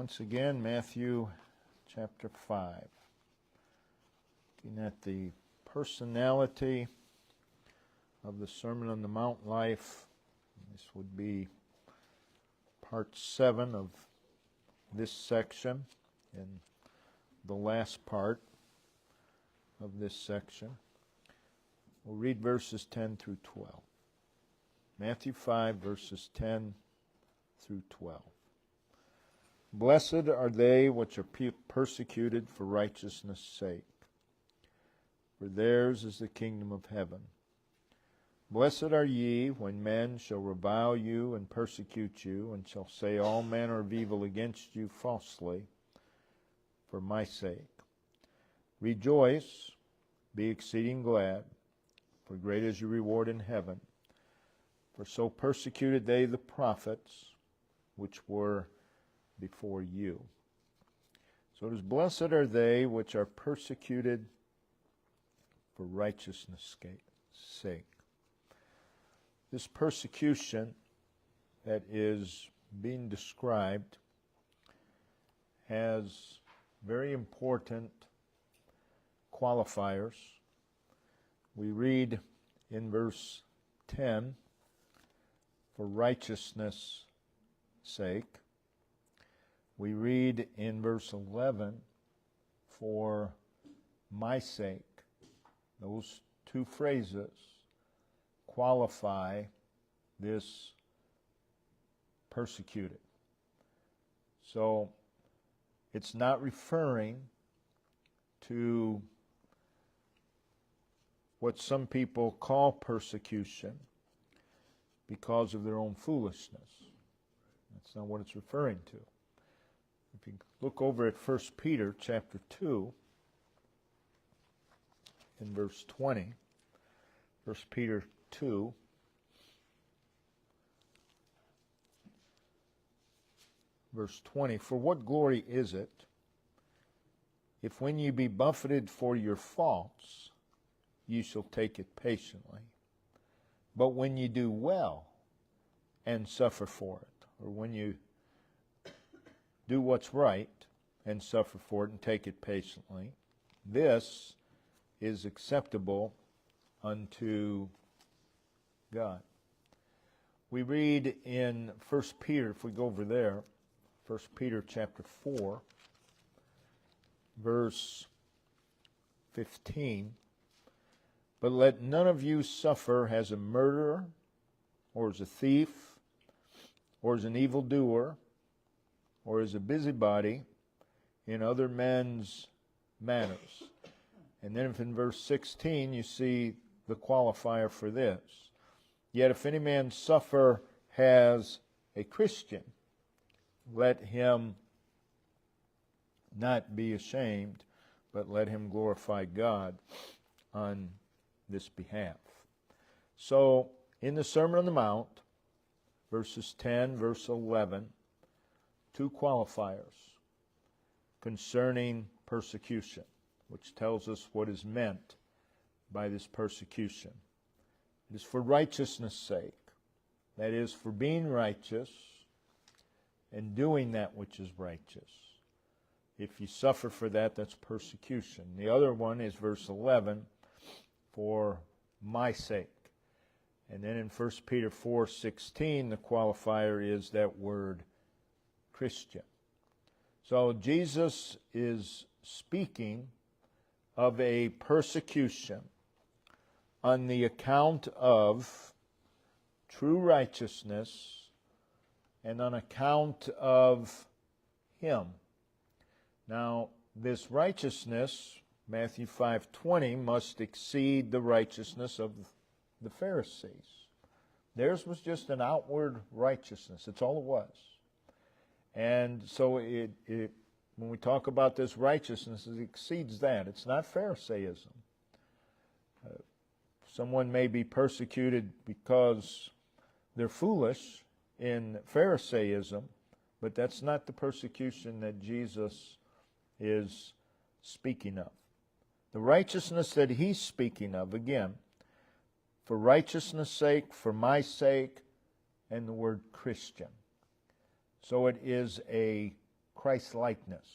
once again, Matthew chapter 5. Looking at the personality of the Sermon on the Mount life. This would be part 7 of this section and the last part of this section. We'll read verses 10 through 12. Matthew 5, verses 10 through 12. Blessed are they which are persecuted for righteousness' sake, for theirs is the kingdom of heaven. Blessed are ye when men shall revile you and persecute you, and shall say all manner of evil against you falsely, for my sake. Rejoice, be exceeding glad, for great is your reward in heaven. For so persecuted they the prophets which were before you. So it is, blessed are they which are persecuted for righteousness' sake. This persecution that is being described has very important qualifiers. We read in verse 10, for righteousness' sake. We read in verse 11, for my sake. Those two phrases qualify this persecuted. So it's not referring to what some people call persecution because of their own foolishness. That's not what it's referring to. If you look over at 1 Peter chapter 2, in verse 20, 1 Peter 2, verse 20, for what glory is it, if when ye be buffeted for your faults, ye shall take it patiently? But when ye do well and suffer for it, or when you do what's right and suffer for it and take it patiently, this is acceptable unto God. We read in 1 Peter, if we go over there, 1 Peter chapter 4, verse 15, but let none of you suffer as a murderer, or as a thief, or as an evildoer, or as a busybody in other men's matters. And then if in verse 16 you see the qualifier for this. Yet if any man suffer as a Christian, let him not be ashamed, but let him glorify God on this behalf. So in the Sermon on the Mount, verses 10, verse 11, two qualifiers concerning persecution, which tells us what is meant by this persecution. It is for righteousness' sake. That is, for being righteous and doing that which is righteous. If you suffer for that, that's persecution. The other one is verse 11, for my sake. And then in 1 Peter 4:16, the qualifier is that word Christian. So Jesus is speaking of a persecution on the account of true righteousness and on account of Him. Now, this righteousness, Matthew 5:20, must exceed the righteousness of the Pharisees. Theirs was just an outward righteousness. That's all it was. And so when we talk about this righteousness, it exceeds that. It's not Pharisaism. Someone may be persecuted because they're foolish in Pharisaism, but that's not the persecution that Jesus is speaking of. The righteousness that he's speaking of, again, for righteousness' sake, for my sake, and the word Christian. So it is a Christ-likeness.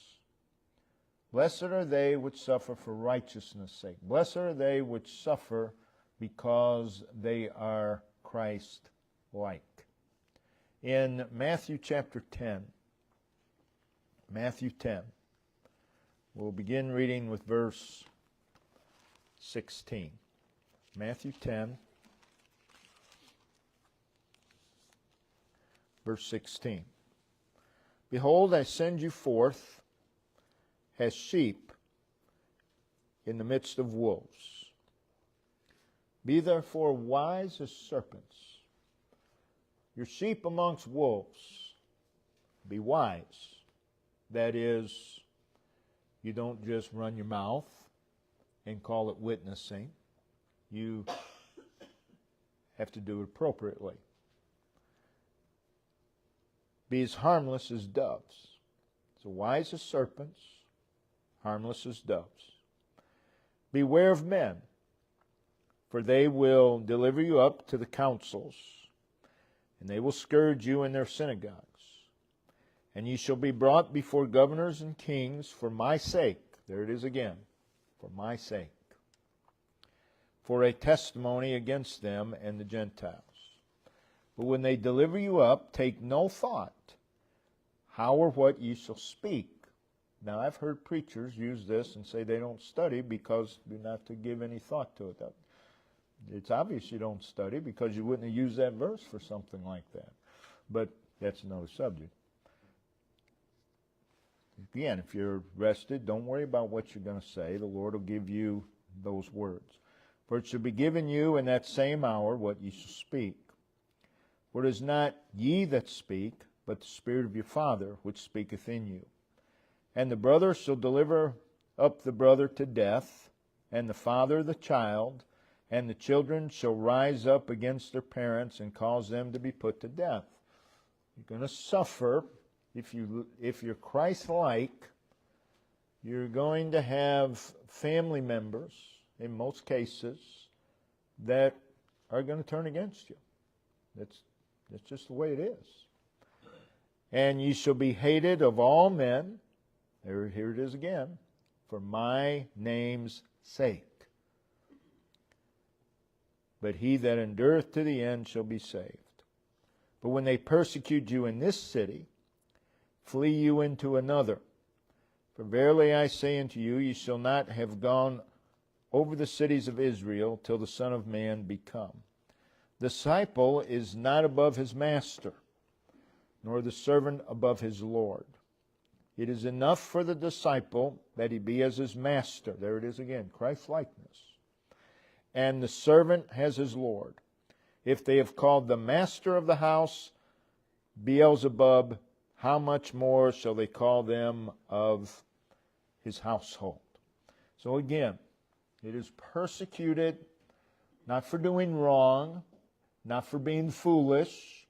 Blessed are they which suffer for righteousness' sake. Blessed are they which suffer because they are Christ-like. In Matthew chapter 10, we'll begin reading with verse 16. Matthew 10, verse 16. Behold, I send you forth as sheep in the midst of wolves. Be therefore wise as serpents. Your sheep amongst wolves. Be wise. That is, you don't just run your mouth and call it witnessing. You have to do it appropriately. Be as harmless as doves. So wise as serpents, harmless as doves. Beware of men, for they will deliver you up to the councils, and they will scourge you in their synagogues. And ye shall be brought before governors and kings for my sake. There it is again. For my sake. For a testimony against them and the Gentiles. But when they deliver you up, take no thought how or what ye shall speak. Now, I've heard preachers use this and say they don't study because you're not to give any thought to it. It's obvious you don't study because you wouldn't have used that verse for something like that. But that's another subject. Again, if you're rested, don't worry about what you're going to say. The Lord will give you those words. For it shall be given you in that same hour what ye shall speak. For it is not ye that speak, but the Spirit of your Father which speaketh in you. And the brother shall deliver up the brother to death, and the father the child, and the children shall rise up against their parents and cause them to be put to death. You're going to suffer. If you're Christ-like, you're going to have family members, in most cases, that are going to turn against you. That's just the way it is. And ye shall be hated of all men, here it is again, for my name's sake. But he that endureth to the end shall be saved. But when they persecute you in this city, flee you into another. For verily I say unto you, ye shall not have gone over the cities of Israel till the Son of Man be come. Disciple is not above his master, nor the servant above his Lord. It is enough for the disciple that he be as his master. There it is again, Christ-likeness. And the servant has his Lord. If they have called the master of the house Beelzebub, how much more shall they call them of his household? So again, it is persecuted, not for doing wrong, not for being foolish,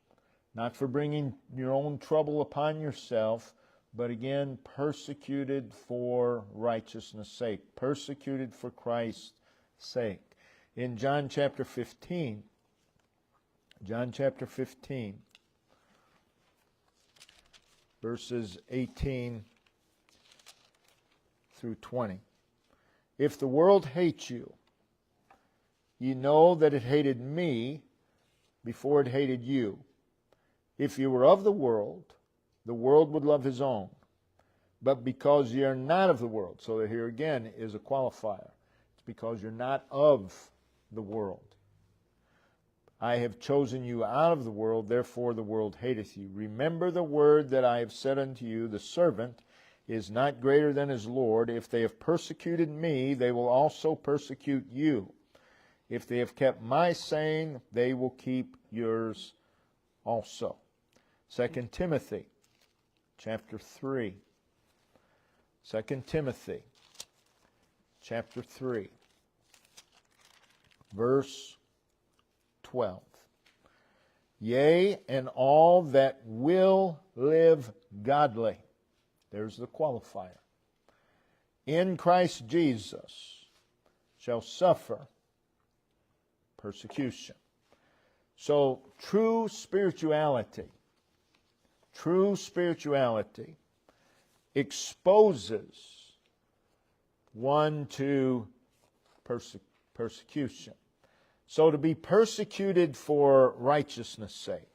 not for bringing your own trouble upon yourself, but again, persecuted for righteousness' sake, persecuted for Christ's sake. In John chapter 15, verses 18 through 20. If the world hates you, ye know that it hated me before it hated you. If you were of the world would love his own. But because ye are not of the world, so here again is a qualifier. It's because you're not of the world. I have chosen you out of the world, therefore the world hateth you. Remember the word that I have said unto you, the servant is not greater than his Lord. If they have persecuted me, they will also persecute you. If they have kept my saying, they will keep yours also. 2 Timothy chapter 3. 2 Timothy chapter 3, verse 12. Yea, and all that will live godly, there's the qualifier, in Christ Jesus shall suffer persecution. So true spirituality exposes one to persecution. So to be persecuted for righteousness' sake.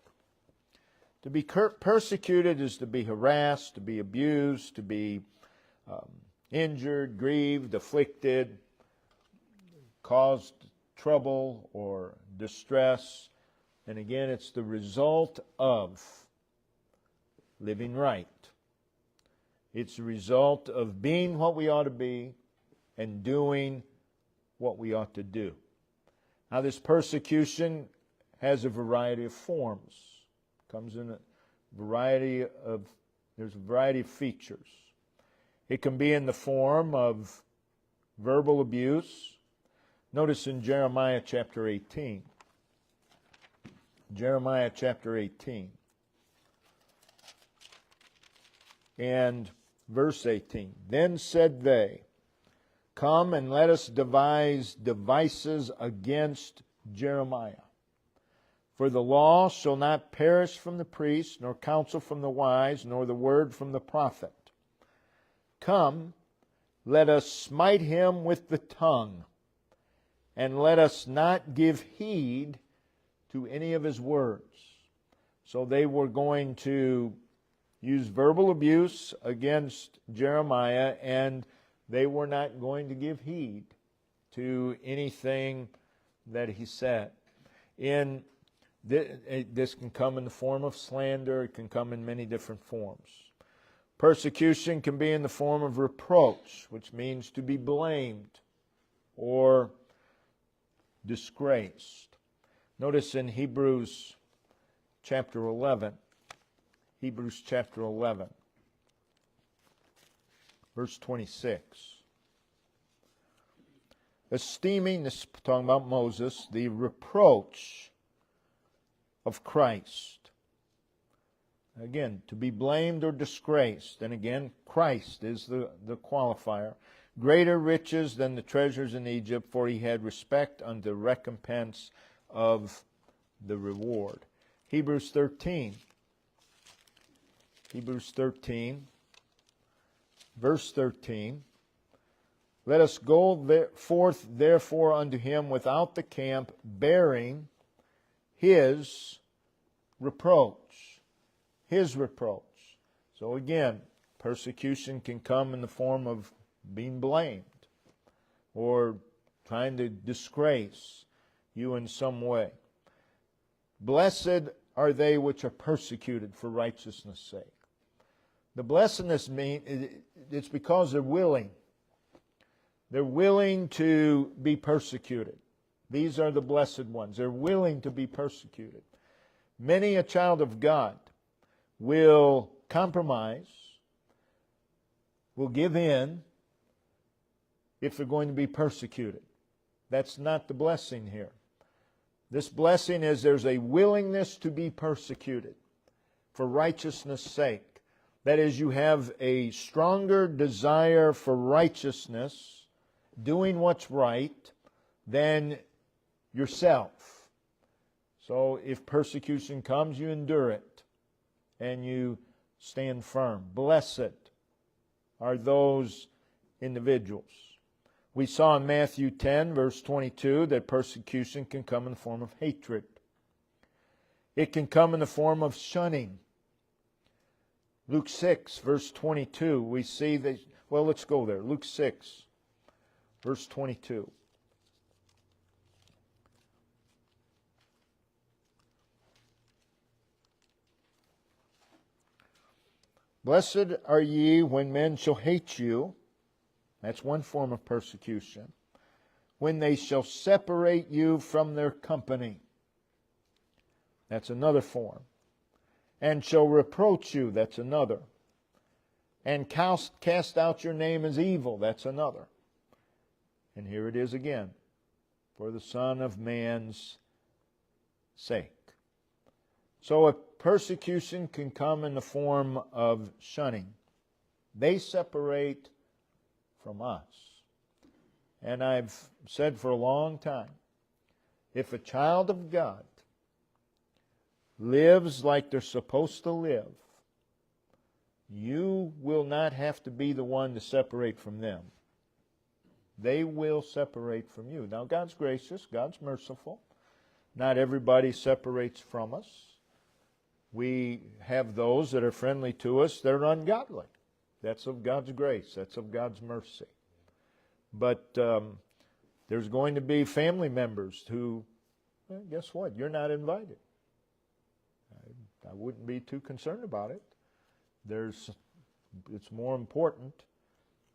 To be persecuted is to be harassed, to be abused, to be injured, grieved, afflicted, caused trouble or distress. And again, it's the result of living right. It's the result of being what we ought to be and doing what we ought to do. Now, this persecution has a variety of forms. Comes in there's a variety of features. It can be in the form of verbal abuse. Notice in Jeremiah chapter 18. Jeremiah chapter 18. And verse 18. Then said they, Come and let us devise devices against Jeremiah. For the law shall not perish from the priest, nor counsel from the wise, nor the word from the prophet. Come, let us smite him with the tongue, and let us not give heed to any of his words. So they were going to use verbal abuse against Jeremiah, and they were not going to give heed to anything that he said. This can come in the form of slander. It can come in many different forms. Persecution can be in the form of reproach, which means to be blamed or disgraced. Notice in Hebrews chapter 11, Hebrews chapter 11, verse 26. Esteeming, this is talking about Moses, the reproach of Christ. Again, to be blamed or disgraced. And again, Christ is the qualifier. Greater riches than the treasures in Egypt, for he had respect unto recompense of the reward. Hebrews 13. Hebrews 13, verse 13. Let us go forth therefore unto him without the camp, bearing his reproach. His reproach. So again, persecution can come in the form of being blamed or trying to disgrace you in some way. Blessed are they which are persecuted for righteousness' sake. The blessedness it's because they're willing. They're willing to be persecuted. These are the blessed ones. They're willing to be persecuted. Many a child of God will compromise, will give in if they're going to be persecuted. That's not the blessing here. This blessing is there's a willingness to be persecuted for righteousness' sake. That is, you have a stronger desire for righteousness, doing what's right, than yourself. So if persecution comes, you endure it and you stand firm. Blessed are those individuals. We saw in Matthew 10, verse 22, that persecution can come in the form of hatred. It can come in the form of shunning. Luke 6, verse 22, we see that, well, let's go there. Luke 6, verse 22. Blessed are ye when men shall hate you. That's one form of persecution. When they shall separate you from their company. That's another form. And shall reproach you. That's another. And cast out your name as evil. That's another. And here it is again. For the Son of Man's sake. So a persecution can come in the form of shunning. They separate from us. And I've said for a long time, if a child of God lives like they're supposed to live, you will not have to be the one to separate from them. They will separate from you. Now, God's gracious, God's merciful. Not everybody separates from us. We have those that are friendly to us that are ungodly. That's of God's grace. That's of God's mercy. But there's going to be family members who, well, guess what? You're not invited. I wouldn't be too concerned about it. It's more important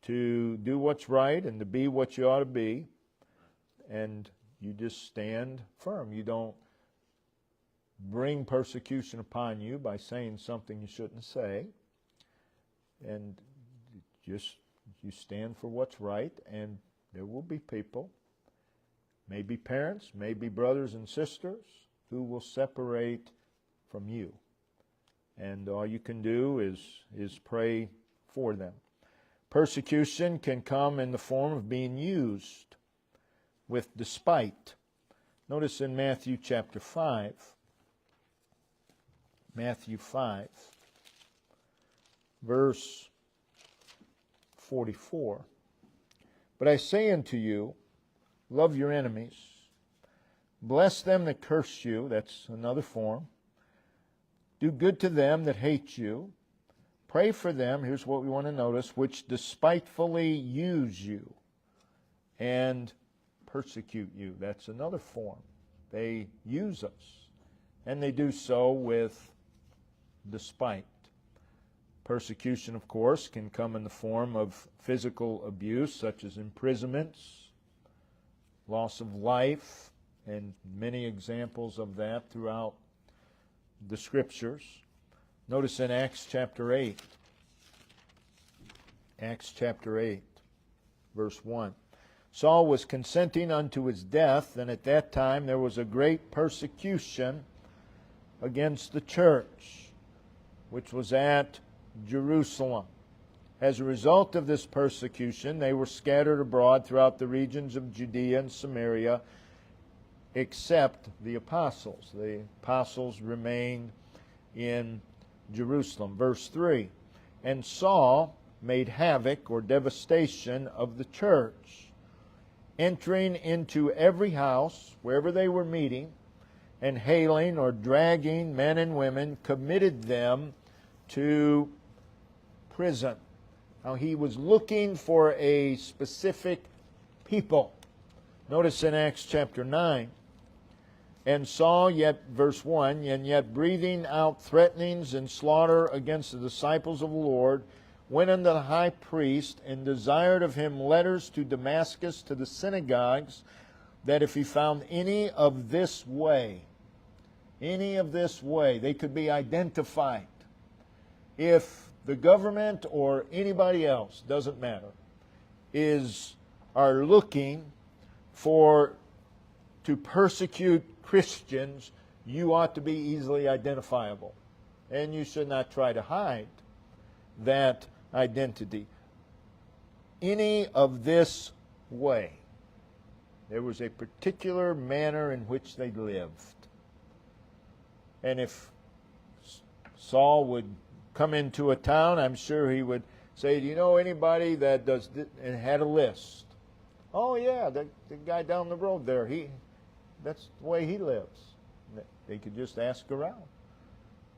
to do what's right and to be what you ought to be, and you just stand firm. You don't bring persecution upon you by saying something you shouldn't say, and just you stand for what's right, and there will be people, maybe parents, maybe brothers and sisters, who will separate from you. And all you can do is pray for them. Persecution can come in the form of being used with despite. Notice in Matthew chapter 5, Matthew 5, verse 44. But I say unto you, love your enemies, bless them that curse you, that's another form, do good to them that hate you, pray for them, here's what we want to notice, which despitefully use you and persecute you. That's another form. They use us, and they do so with despite. Persecution, of course, can come in the form of physical abuse, such as imprisonments, loss of life, and many examples of that throughout the Scriptures. Notice in Acts chapter 8, Acts chapter 8, verse 1. Saul was consenting unto his death, and at that time there was a great persecution against the church, which was at Jerusalem. As a result of this persecution, they were scattered abroad throughout the regions of Judea and Samaria, except the apostles. The apostles remained in Jerusalem. Verse 3, and Saul made havoc or devastation of the church, entering into every house wherever they were meeting, and hailing or dragging men and women, committed them to prison. Now he was looking for a specific people. Notice in Acts chapter 9, and Saul, yet, verse 1, and yet breathing out threatenings and slaughter against the disciples of the Lord, went unto the high priest and desired of him letters to Damascus to the synagogues, that if he found any of this way, they could be identified. If the government or anybody else, doesn't matter, are looking to persecute Christians, you ought to be easily identifiable. And you should not try to hide that identity. Any of this way, there was a particular manner in which they lived. And if Saul would come into a town, I'm sure he would say, do you know anybody that does this? And had a list. Oh yeah, the guy down the road there, that's the way he lives. They could just ask around.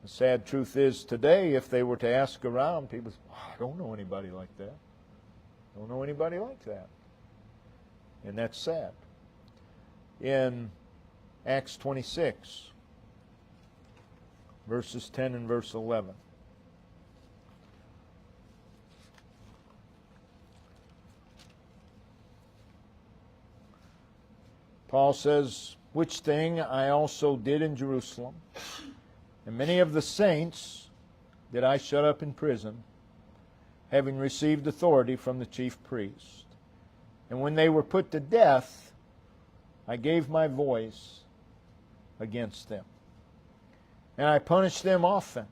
The sad truth is today, if they were to ask around, people say, oh, I don't know anybody like that. Don't know anybody like that. And that's sad. In Acts 26, verses 10 and verse 11. Paul says, which thing I also did in Jerusalem, and many of the saints did I shut up in prison, having received authority from the chief priest. And when they were put to death, I gave my voice against them. And I punished them often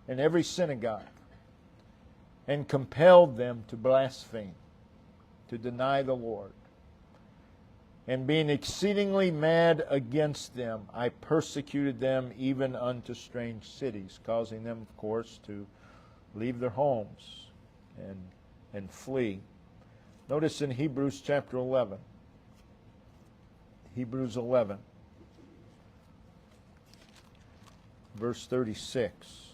in every synagogue, and compelled them to blaspheme, to deny the Lord. And being exceedingly mad against them, I persecuted them even unto strange cities, causing them, of course, to leave their homes and flee. Notice in Hebrews chapter 11. Hebrews 11, verse 36.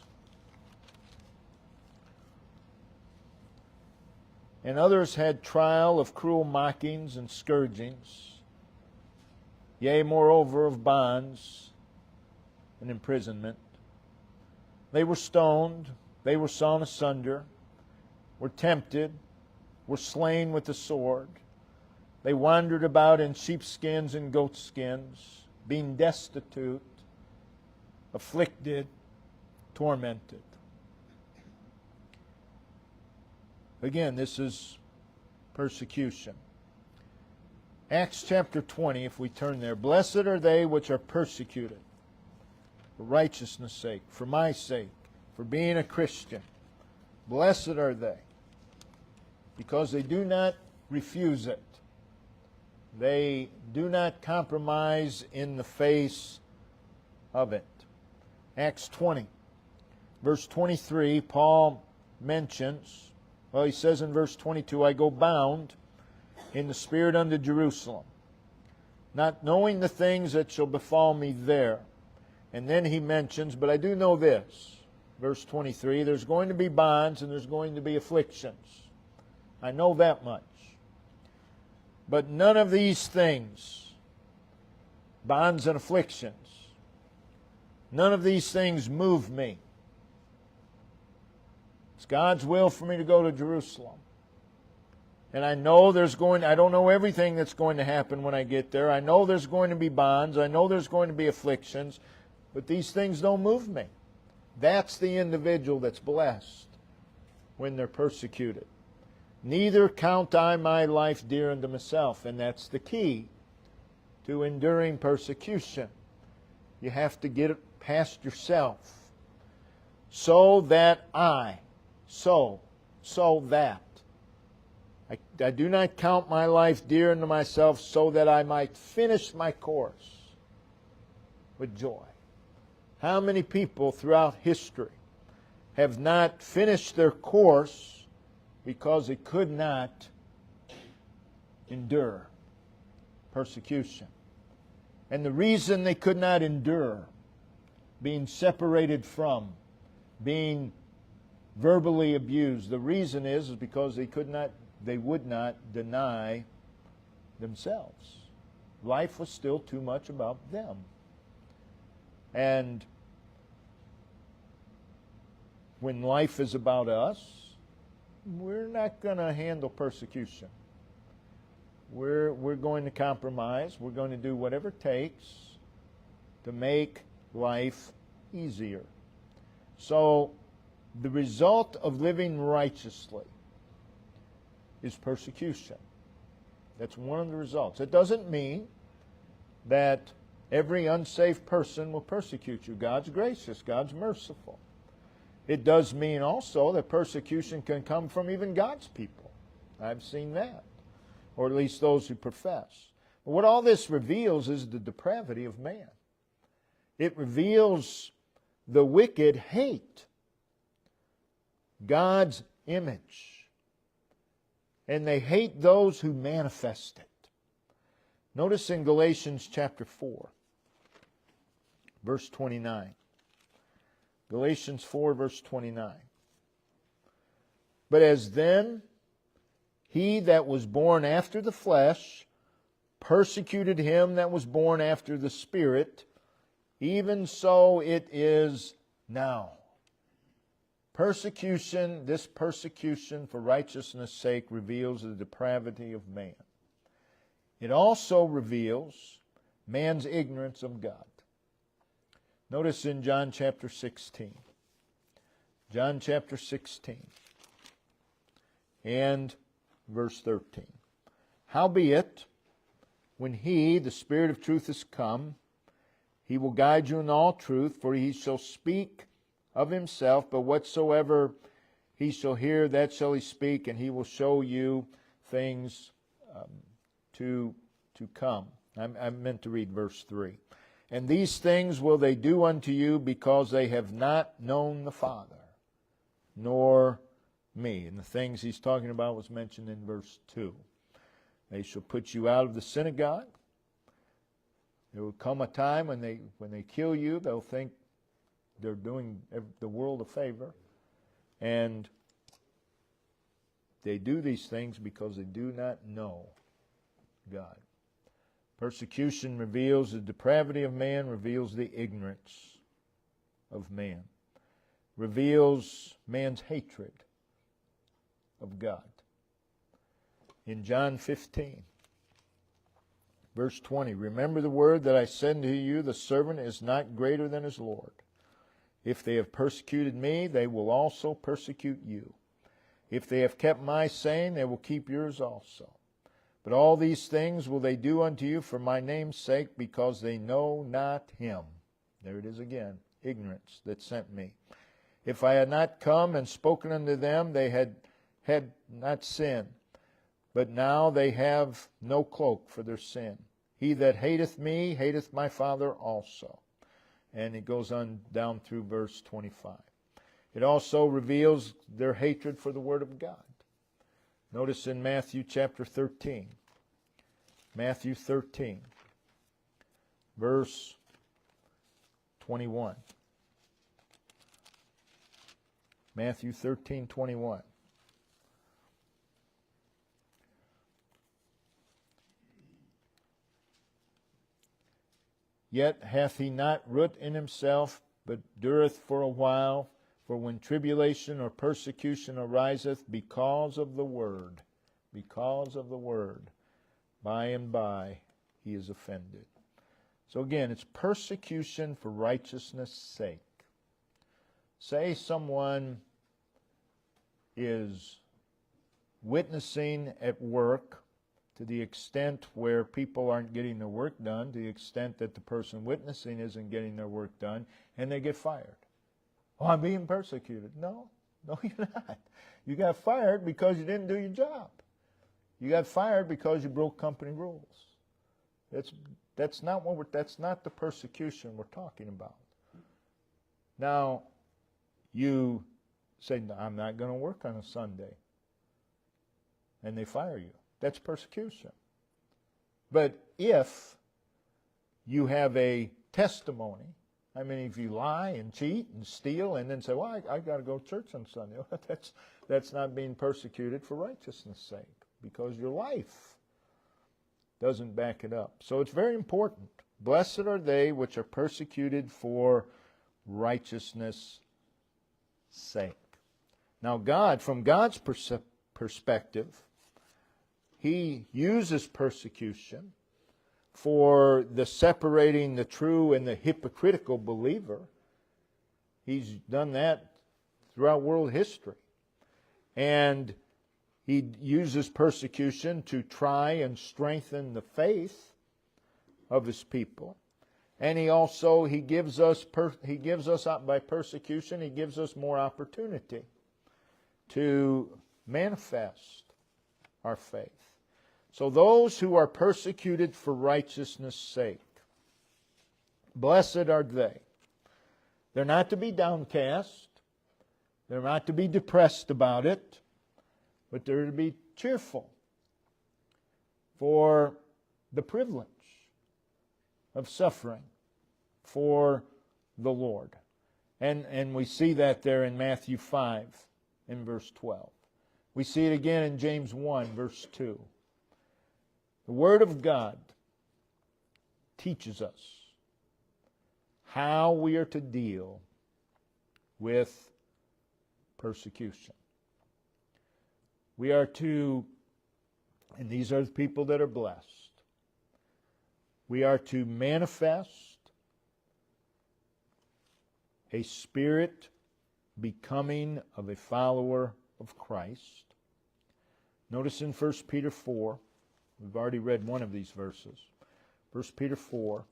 And others had trial of cruel mockings and scourgings, yea, moreover, of bonds and imprisonment. They were stoned, they were sawn asunder, were tempted, were slain with the sword. They wandered about in sheepskins and goatskins, being destitute, afflicted, tormented. Again, this is persecution. Acts chapter 20, if we turn there. Blessed are they which are persecuted for righteousness' sake, for my sake, for being a Christian. Blessed are they, because they do not refuse it. They do not compromise in the face of it. Acts 20, verse 23, Paul mentions, he says in verse 22, I go bound in the Spirit unto Jerusalem, not knowing the things that shall befall me there. And then he mentions, but I do know this, verse 23, there's going to be bonds and there's going to be afflictions. I know that much. But none of these things, bonds and afflictions, none of these things move me. It's God's will for me to go to Jerusalem. And I know I don't know everything that's going to happen when I get there. I know there's going to be bonds. I know there's going to be afflictions. But these things don't move me. That's the individual that's blessed when they're persecuted. Neither count I my life dear unto myself. And that's the key to enduring persecution. You have to get it past yourself. So that I do not count my life dear unto myself, so that I might finish my course with joy. How many people throughout history have not finished their course because they could not endure persecution? And the reason they could not endure being separated from, being verbally abused, the reason is because they would not deny themselves. Life was still too much about them. And when life is about us, we're not going to handle persecution. We're going to compromise. We're going to do whatever it takes to make life easier. So the result of living righteously is persecution. That's one of the results. It doesn't mean that every unsaved person will persecute you. God's gracious. God's merciful. It does mean also that persecution can come from even God's people. I've seen that. Or at least those who profess. But what all this reveals is the depravity of man. It reveals the wicked hate God's image. And they hate those who manifest it. Notice in Galatians chapter 4, verse 29. Galatians 4, verse 29. But as then he that was born after the flesh persecuted him that was born after the Spirit, even so it is now. Persecution, this persecution for righteousness' sake, reveals the depravity of man. It also reveals man's ignorance of God. Notice in John chapter 16. John chapter 16 and verse 13. Howbeit, when he, the Spirit of truth, is come, he will guide you in all truth, for he shall speak of himself, but whatsoever he shall hear, that shall he speak, and he will show you things to come. I meant to read verse 3. And these things will they do unto you, because they have not known the Father, nor me. And the things he's talking about was mentioned in verse 2. They shall put you out of the synagogue. There will come a time when they kill you, they'll think they're doing the world a favor. And they do these things because they do not know God. Persecution reveals the depravity of man, reveals the ignorance of man, reveals man's hatred of God. In John 15, verse 20, remember the word that I said to you, the servant is not greater than his Lord. If they have persecuted me, they will also persecute you. If they have kept my saying, they will keep yours also. But all these things will they do unto you for my name's sake, because they know not him. There it is again, ignorance that sent me. If I had not come and spoken unto them, they had not sinned. But now they have no cloak for their sin. He that hateth me, hateth my Father also. And it goes on down through verse 25. It also reveals their hatred for the Word of God. Notice in Matthew chapter 13. Matthew 13, verse 21. Matthew 13:21. Yet hath he not root in himself, but dureth for a while. For when tribulation or persecution ariseth because of the word, by and by he is offended. So again, it's persecution for righteousness' sake. Say someone is witnessing at work to the extent where people aren't getting their work done, to the extent that the person witnessing isn't getting their work done, and they get fired. Oh, I'm being persecuted. No, you're not. You got fired because you didn't do your job. You got fired because you broke company rules. That's not the persecution we're talking about. Now, you say, no, I'm not going to work on a Sunday, and they fire you. That's persecution. But if you have a testimony, I mean, if you lie and cheat and steal and then say, well, I got to go to church on Sunday, that's not being persecuted for righteousness' sake, because your life doesn't back it up. So it's very important. Blessed are they which are persecuted for righteousness' sake. Now God, from God's perspective, He uses persecution for the separating the true and the hypocritical believer. He's done that throughout world history. And He uses persecution to try and strengthen the faith of His people. And He gives us by persecution, He gives us more opportunity to manifest our faith. So those who are persecuted for righteousness' sake, blessed are they. They're not to be downcast. They're not to be depressed about it, but they're to be cheerful for the privilege of suffering for the Lord. And we see that there in Matthew 5 in verse 12. We see it again in James 1 verse 2. The Word of God teaches us how we are to deal with persecution. We are to, and these are the people that are blessed, we are to manifest a spirit becoming of a follower of Christ. Notice in 1 Peter 4, we've already read one of these verses. 1 Peter 4,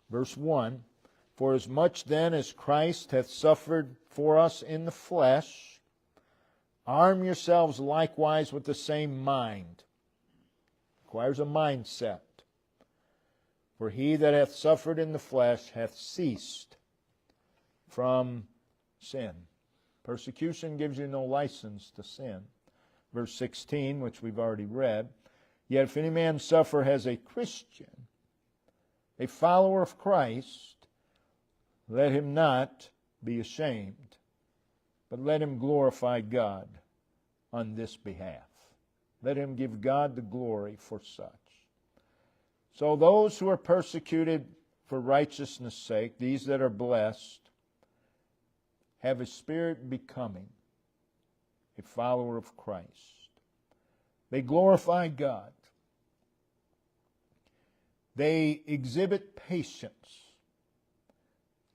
verse 1, for as much then as Christ hath suffered for us in the flesh, arm yourselves likewise with the same mind. Requires a mindset. For he that hath suffered in the flesh hath ceased from sin. Persecution gives you no license to sin. Verse 16, which we've already read, yet if any man suffer as a Christian, a follower of Christ, let him not be ashamed, but let him glorify God on this behalf. Let him give God the glory for such. So those who are persecuted for righteousness' sake, these that are blessed, have a spirit becoming a follower of Christ. They glorify God. They exhibit patience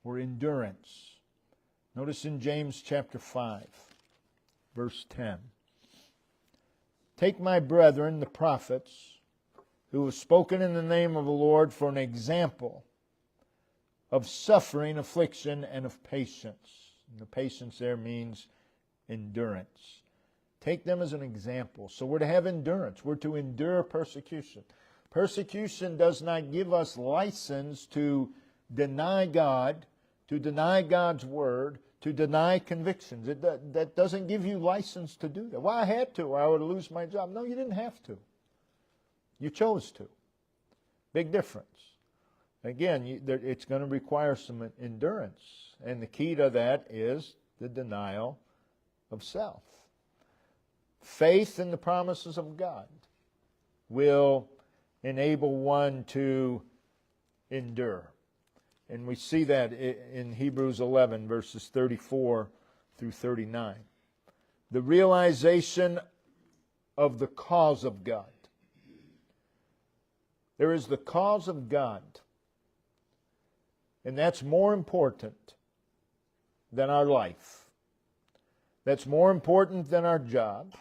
or endurance. Notice in James chapter 5, verse 10. Take my brethren, the prophets, who have spoken in the name of the Lord for an example of suffering, affliction, and of patience. And the patience there means endurance. Take them as an example. So we're to have endurance. We're to endure persecution. Persecution does not give us license to deny God, to deny God's Word, to deny convictions. That doesn't give you license to do that. Well, I had to, or I would lose my job. No, you didn't have to. You chose to. Big difference. Again, it's going to require some endurance. And the key to that is the denial of self. Faith in the promises of God will enable one to endure. And we see that in Hebrews 11, verses 34 through 39. The realization of the cause of God. There is the cause of God. And that's more important than our life. That's more important than our job.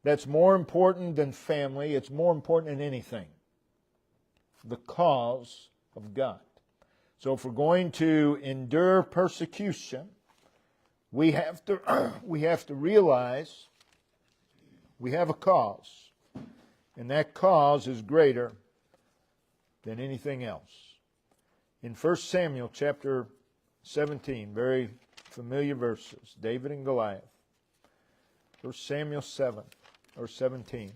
That's more important than family. It's more important than anything. The cause of God. So if we're going to endure persecution, we have to realize we have a cause. And that cause is greater than anything else. In 1 Samuel chapter 17, very familiar verses, David and Goliath. 1 Samuel 7 or 17.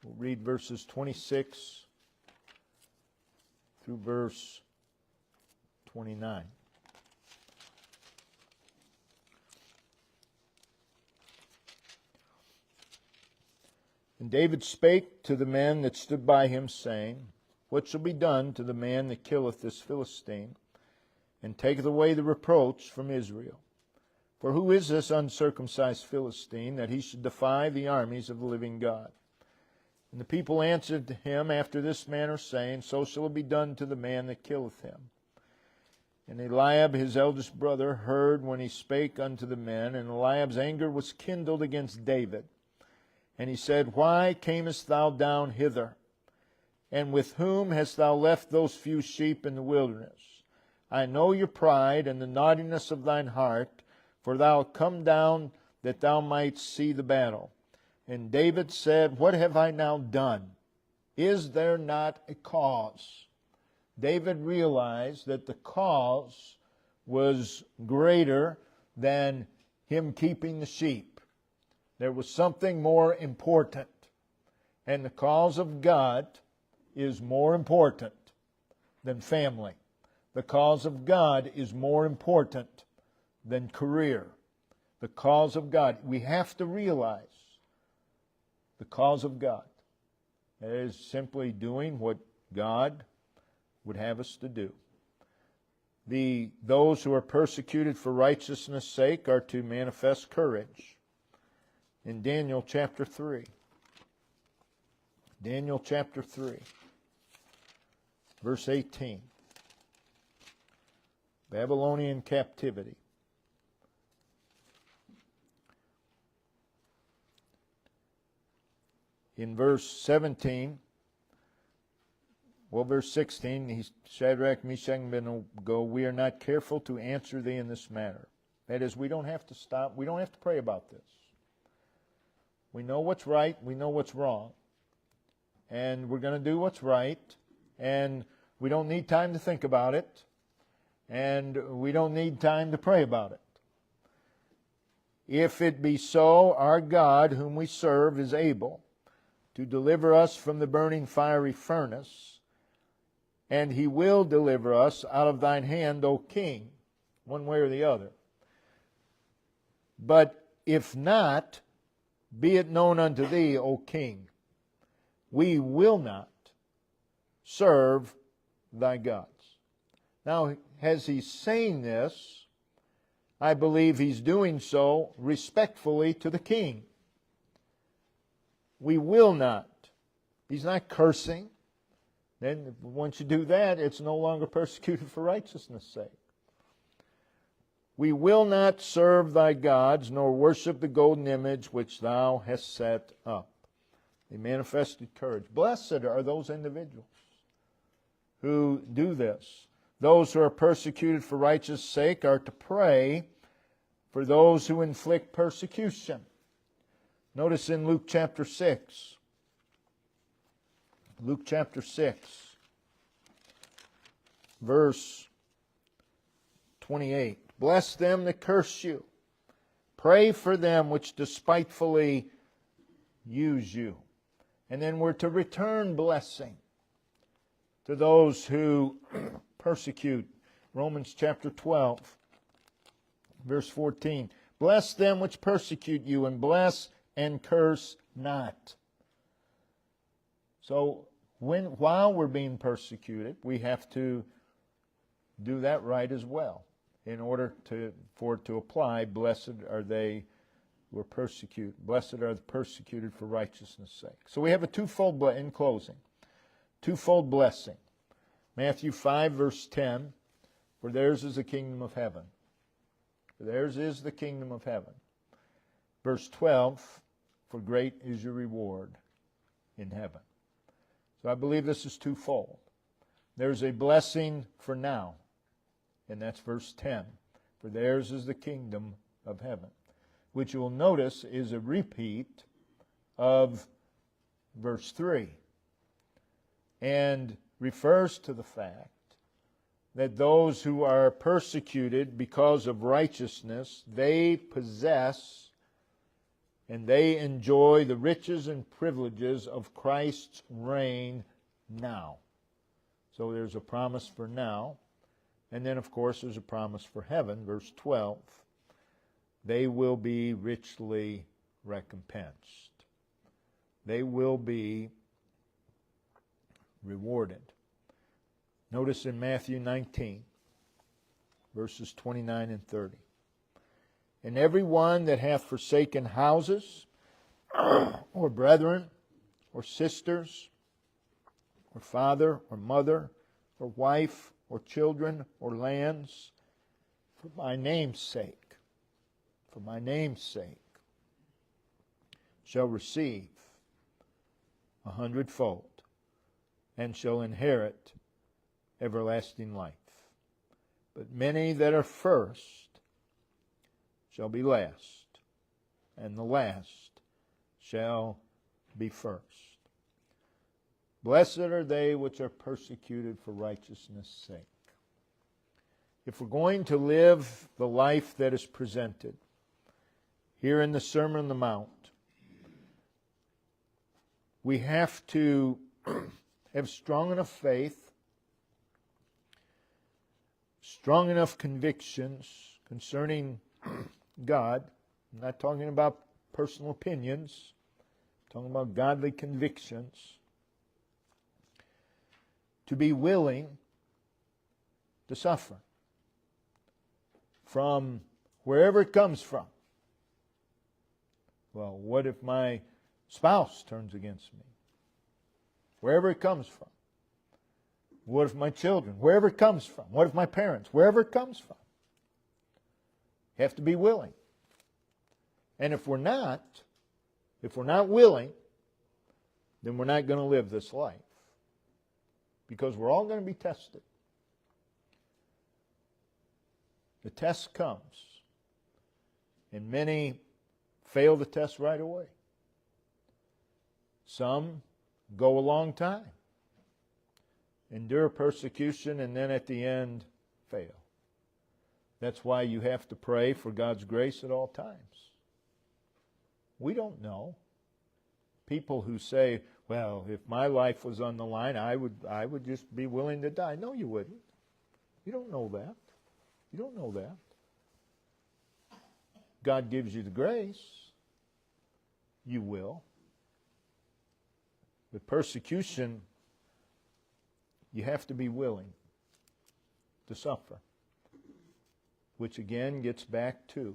We'll read verses 26 through verse 29. And David spake to the men that stood by him, saying, What shall be done to the man that killeth this Philistine, and taketh away the reproach from Israel? For who is this uncircumcised Philistine, that he should defy the armies of the living God? And the people answered to him after this manner, saying, So shall it be done to the man that killeth him. And Eliab his eldest brother heard when he spake unto the men, and Eliab's anger was kindled against David. And he said, Why camest thou down hither? And with whom hast thou left those few sheep in the wilderness? I know your pride and the naughtiness of thine heart, for thou art come down that thou mightst see the battle. And David said, What have I now done? Is there not a cause? David realized that the cause was greater than him keeping the sheep. There was something more important. And the cause of God is more important than family. The cause of God is more important than career. The cause of God. We have to realize the cause of God. That is simply doing what God would have us to do. Those who are persecuted for righteousness' sake are to manifest courage. In Daniel chapter 3. Daniel chapter 3. Verse 18. Babylonian captivity. In verse 17, verse 16, Shadrach, Meshach, and Abednego, we are not careful to answer thee in this matter. That is, we don't have to stop. We don't have to pray about this. We know what's right. We know what's wrong. And we're going to do what's right. And we don't need time to think about it. and we don't need time to pray about it. If it be so, our God, whom we serve, is able to deliver us from the burning fiery furnace, and He will deliver us out of thine hand, O King, one way or the other. But if not, be it known unto thee, O King, we will not serve thy gods. Now, as he's saying this, I believe he's doing so respectfully to the king. We will not. He's not cursing. Then once you do that, it's no longer persecuted for righteousness' sake. We will not serve thy gods, nor worship the golden image which thou hast set up. They manifested courage. Blessed are those individuals who do this. Those who are persecuted for righteous' sake are to pray for those who inflict persecution. Notice in Luke chapter 6. Luke chapter 6, verse 28. Bless them that curse you. Pray for them which despitefully use you. And then we're to return blessing to those who persecute. Romans chapter 12, verse 14. Bless them which persecute you, and bless and curse not. So while we're being persecuted, we have to do that right as well. In order for it to apply, blessed are they who are persecuted. Blessed are the persecuted for righteousness' sake. So we have a twofold, in closing, twofold blessing. Matthew 5, verse 10, for theirs is the kingdom of heaven. For theirs is the kingdom of heaven. Verse 12, for great is your reward in heaven. So I believe this is twofold. There's a blessing for now, and that's verse 10. For theirs is the kingdom of heaven, which you will notice is a repeat of verse 3, and refers to the fact that those who are persecuted because of righteousness, they possess and they enjoy the riches and privileges of Christ's reign now. So there's a promise for now. And then, of course, there's a promise for heaven, verse 12. They will be richly recompensed. They will be rewarded. Notice in Matthew 19, verses 29 and 30. And every one that hath forsaken houses, or brethren, or sisters, or father, or mother, or wife, or children, or lands, for my name's sake, shall receive 100-fold, and shall inherit everlasting life. But many that are first shall be last, and the last shall be first. Blessed are they which are persecuted for righteousness' sake. If we're going to live the life that is presented here in the Sermon on the Mount, we have to have strong enough faith, strong enough convictions concerning God. I'm not talking about personal opinions. I'm talking about godly convictions. To be willing to suffer from wherever it comes from. Well, what if my spouse turns against me? Wherever it comes from. What if my children? Wherever it comes from. What if my parents? Wherever it comes from. You have to be willing. And if we're not willing, then we're not going to live this life. Because we're all going to be tested. The test comes. And many fail the test right away. Some go a long time. Endure persecution and then at the end fail. That's why you have to pray for God's grace at all times. We don't know. People who say, well, if my life was on the line, I would just be willing to die. No, you wouldn't. You don't know that. You don't know that. God gives you the grace. You will. With persecution, you have to be willing to suffer. Which again gets back to,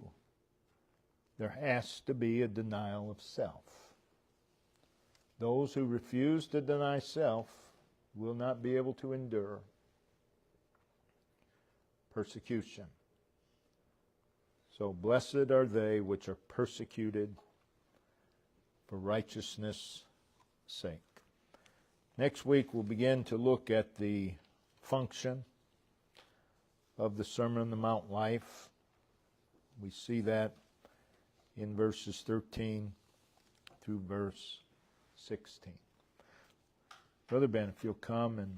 there has to be a denial of self. Those who refuse to deny self will not be able to endure persecution. So blessed are they which are persecuted for righteousness' sake. Next week we'll begin to look at the function of the Sermon on the Mount life. We see that in verses 13 through verse 16. Brother Ben, if you'll come and